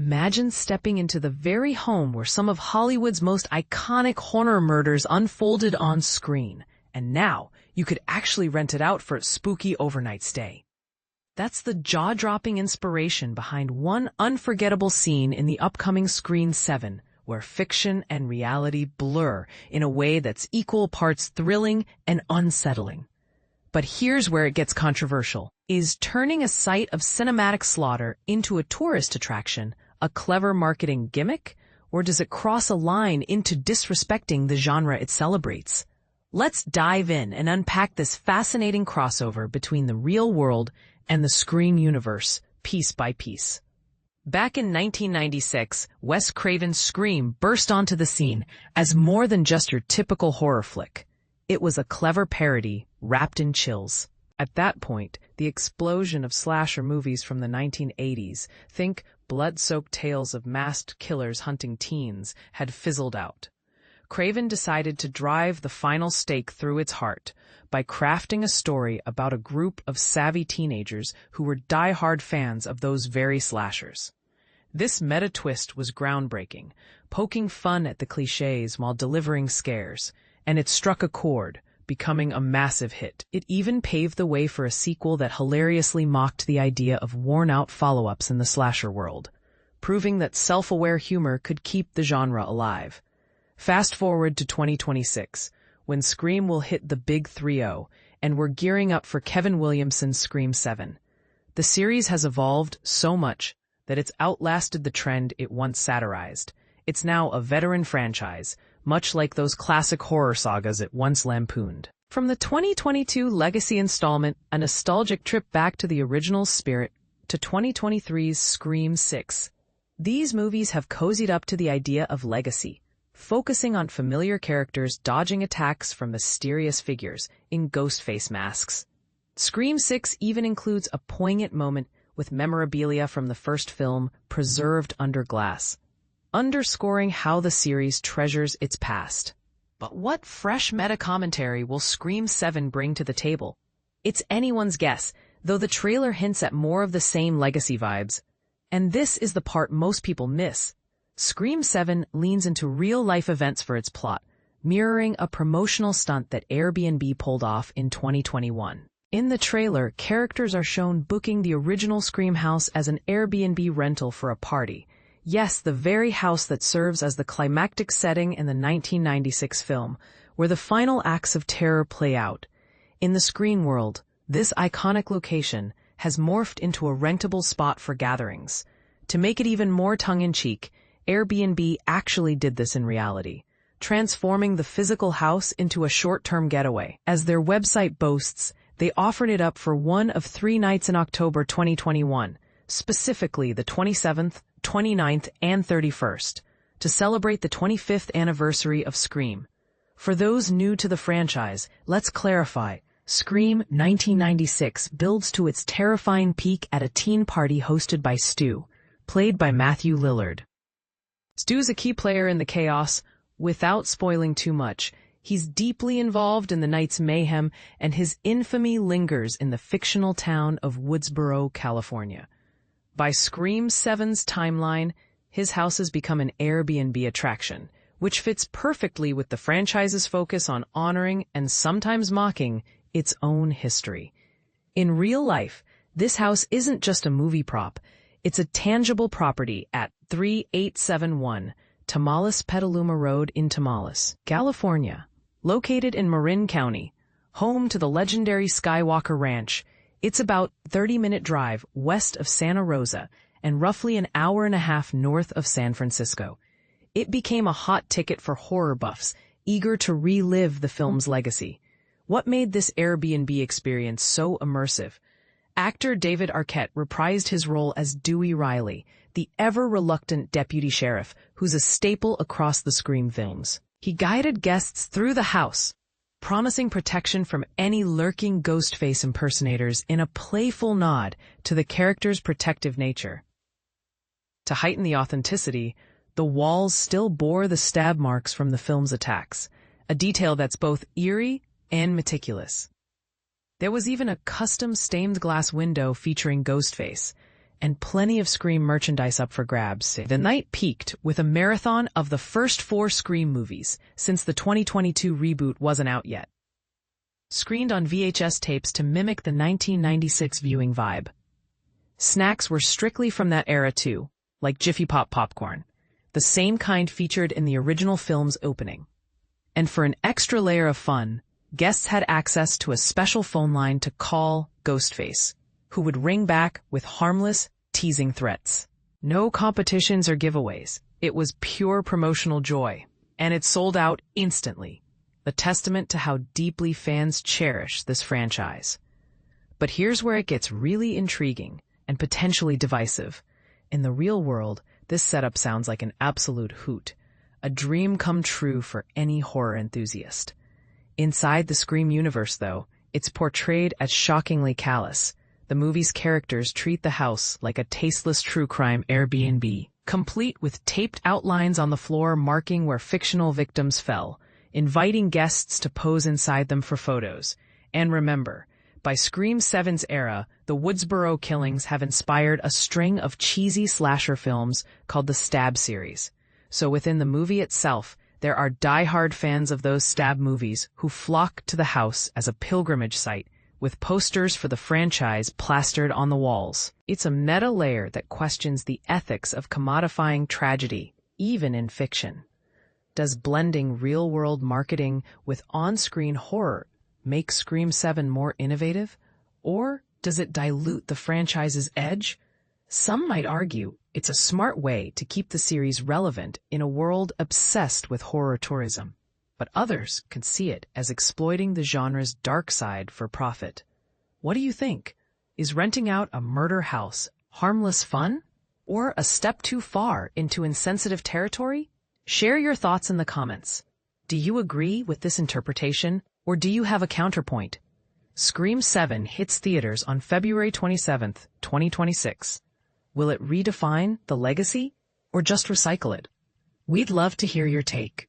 Imagine stepping into the very home where some of Hollywood's most iconic horror murders unfolded on screen. And now, you could actually rent it out for a spooky overnight stay. That's the jaw-dropping inspiration behind one unforgettable scene in the upcoming Scream 7, where fiction and reality blur in a way that's equal parts thrilling and unsettling. But here's where it gets controversial. Is turning a site of cinematic slaughter into a tourist attraction a clever marketing gimmick, or does it cross a line into disrespecting the genre it celebrates? Let's dive in and unpack this fascinating crossover between the real world and the Scream universe, piece by piece. Back in 1996, Wes Craven's Scream burst onto the scene as more than just your typical horror flick. It was a clever parody wrapped in chills. At that point, the explosion of slasher movies from the 1980s, think blood-soaked tales of masked killers hunting teens, had fizzled out. Craven decided to drive the final stake through its heart by crafting a story about a group of savvy teenagers who were die-hard fans of those very slashers. This meta-twist was groundbreaking, poking fun at the cliches while delivering scares, and it struck a chord, becoming a massive hit. It even paved the way for a sequel that hilariously mocked the idea of worn-out follow-ups in the slasher world, proving that self-aware humor could keep the genre alive. Fast forward to 2026, when Scream will hit the big 3-0, and we're gearing up for Kevin Williamson's Scream 7. The series has evolved so much that it's outlasted the trend it once satirized. It's now a veteran franchise, much like those classic horror sagas it once lampooned. From the 2022 Legacy installment, a nostalgic trip back to the original spirit, to 2023's Scream 6, these movies have cozied up to the idea of legacy, focusing on familiar characters dodging attacks from mysterious figures in Ghostface masks. Scream 6 even includes a poignant moment with memorabilia from the first film preserved under glass, underscoring how the series treasures its past. But what fresh meta-commentary will Scream 7 bring to the table? It's anyone's guess, though the trailer hints at more of the same legacy vibes. And this is the part most people miss. Scream 7 leans into real-life events for its plot, mirroring a promotional stunt that Airbnb pulled off in 2021. In the trailer, characters are shown booking the original Scream house as an Airbnb rental for a party. Yes, the very house that serves as the climactic setting in the 1996 film, where the final acts of terror play out. In the Scream world, this iconic location has morphed into a rentable spot for gatherings. To make it even more tongue-in-cheek, Airbnb actually did this in reality, transforming the physical house into a short-term getaway. As their website boasts, they offered it up for one of 3 nights in October 2021, specifically the 27th, 29th, and 31st, to celebrate the 25th anniversary of Scream. For those new to the franchise, let's clarify. Scream 1996 builds to its terrifying peak at a teen party hosted by Stu, played by Matthew Lillard. Stu's a key player in the chaos. Without spoiling too much, he's deeply involved in the night's mayhem, and his infamy lingers in the fictional town of Woodsboro, California. By Scream 7's timeline, his house has become an Airbnb attraction, which fits perfectly with the franchise's focus on honoring and sometimes mocking its own history. In real life, this house isn't just a movie prop. It's a tangible property at 3871 Tomales Petaluma Road in Tomales, California. Located in Marin County, home to the legendary Skywalker Ranch, it's about 30-minute drive west of Santa Rosa and roughly an hour and a half north of San Francisco. It became a hot ticket for horror buffs, eager to relive the film's legacy. What made this Airbnb experience so immersive? Actor David Arquette reprised his role as Dewey Riley, the ever-reluctant deputy sheriff who's a staple across the Scream films. He guided guests through the house, promising protection from any lurking Ghostface impersonators in a playful nod to the character's protective nature. To heighten the authenticity, the walls still bore the stab marks from the film's attacks, a detail that's both eerie and meticulous. There was even a custom stained glass window featuring Ghostface, and plenty of Scream merchandise up for grabs. The night peaked with a marathon of the first 4 Scream movies, since the 2022 reboot wasn't out yet. Screened on VHS tapes to mimic the 1996 viewing vibe. Snacks were strictly from that era too, like Jiffy Pop popcorn, the same kind featured in the original film's opening. And for an extra layer of fun, guests had access to a special phone line to call Ghostface, who would ring back with harmless, teasing threats. No competitions or giveaways. It was pure promotional joy, and it sold out instantly, a testament to how deeply fans cherish this franchise. But here's where it gets really intriguing and potentially divisive. In the real world, this setup sounds like an absolute hoot, a dream come true for any horror enthusiast. Inside the Scream universe, though, it's portrayed as shockingly callous. The movie's characters treat the house like a tasteless true crime Airbnb, complete with taped outlines on the floor marking where fictional victims fell, inviting guests to pose inside them for photos. And remember, by Scream 7's era, the Woodsboro killings have inspired a string of cheesy slasher films called the Stab series. So within the movie itself, there are die-hard fans of those Stab movies who flock to the house as a pilgrimage site, with posters for the franchise plastered on the walls. It's a meta layer that questions the ethics of commodifying tragedy, even in fiction. Does blending real-world marketing with on-screen horror make Scream 7 more innovative? Or does it dilute the franchise's edge? Some might argue it's a smart way to keep the series relevant in a world obsessed with horror tourism. But others can see it as exploiting the genre's dark side for profit. What do you think? Is renting out a murder house harmless fun? Or a step too far into insensitive territory? Share your thoughts in the comments. Do you agree with this interpretation, or do you have a counterpoint? Scream 7 hits theaters on February 27, 2026. Will it redefine the legacy, or just recycle it? We'd love to hear your take.